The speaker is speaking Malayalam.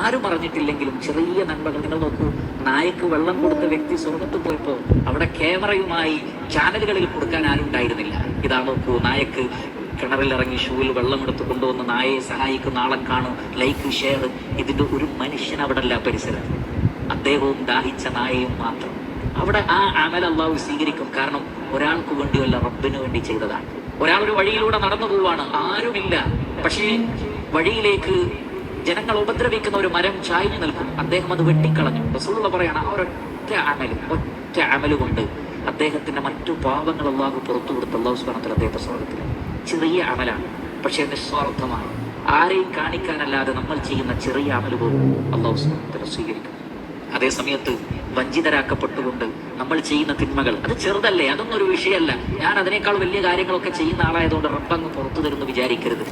ആരും അറിഞ്ഞിട്ടില്ലെങ്കിലും ചെറിയ നന്മകൾ. നിങ്ങൾ നോക്കൂ, നായക്ക് വെള്ളം കൊടുത്ത വ്യക്തി സ്വർഗത്ത് പോയപ്പോ അവിടെ ക്യാമറയുമായി ചാനലുകളിൽ കൊടുക്കാൻ ആരും ഉണ്ടായിരുന്നില്ല. ഇതാ നോക്കൂ, നായക്ക് കിണറിലിറങ്ങി ഷൂവിൽ വെള്ളം എടുത്ത് കൊണ്ടുവന്ന് നായയെ സഹായിക്കുന്ന ആളെ കാണും, ലൈക്ക്, ഷെയർ. ഇതിന്റെ ഒരു മനുഷ്യൻ അവിടെ അല്ല പരിസരത്ത്, അദ്ദേഹവും ദാഹിച്ച നായയും മാത്രം. അവിടെ ആ അമൽ അള്ളാഹു സ്വീകരിക്കും. കാരണം ഒരാൾക്ക് വേണ്ടിയല്ല, റബ്ബിന് വേണ്ടി ചെയ്തതാണ്. ഒരാൾ ഒരു വഴിയിലൂടെ നടന്നു പോവാണ്, ആരുമില്ല, പക്ഷേ വഴിയിലേക്ക് ജനങ്ങൾ ഉപദ്രവിക്കുന്ന ഒരു മരം ചായ്ഞ്ഞു നിൽക്കും, അദ്ദേഹം അത് വെട്ടിക്കളഞ്ഞു. റസൂലുള്ള പറയാണ്, ആ ഒറ്റ അമല് കൊണ്ട് അദ്ദേഹത്തിന്റെ മറ്റു പാവങ്ങൾ അള്ളാഹു പുറത്തു കൊടുത്ത് അള്ളാഹു സുബ്ഹാനഹു വ തആല അദ്ദേഹത്തെ സ്വർഗ്ഗത്തിൽ. ചെറിയ അമലാണ്, പക്ഷെ നിസ്വാർത്ഥമാണ്. ആരെയും കാണിക്കാനല്ലാതെ നമ്മൾ ചെയ്യുന്ന ചെറിയ അമല് പോലും അള്ളാഹു സുബ്ഹാനഹു വ തആല സ്വീകരിക്കും. അതേ സമയത്ത് വഞ്ചിതരാക്കപ്പെട്ടുകൊണ്ട് നമ്മൾ ചെയ്യുന്ന തിന്മകൾ അത് ചെറുതല്ലേ, അതൊന്നും ഒരു വിഷയമല്ല. ഞാൻ അതിനേക്കാൾ വലിയ കാര്യങ്ങളൊക്കെ ചെയ്യുന്ന ആളായതുകൊണ്ട് റബ്ബങ്ങ് പുറത്തു തരുമെന്ന് വിചാരിക്കരുത്.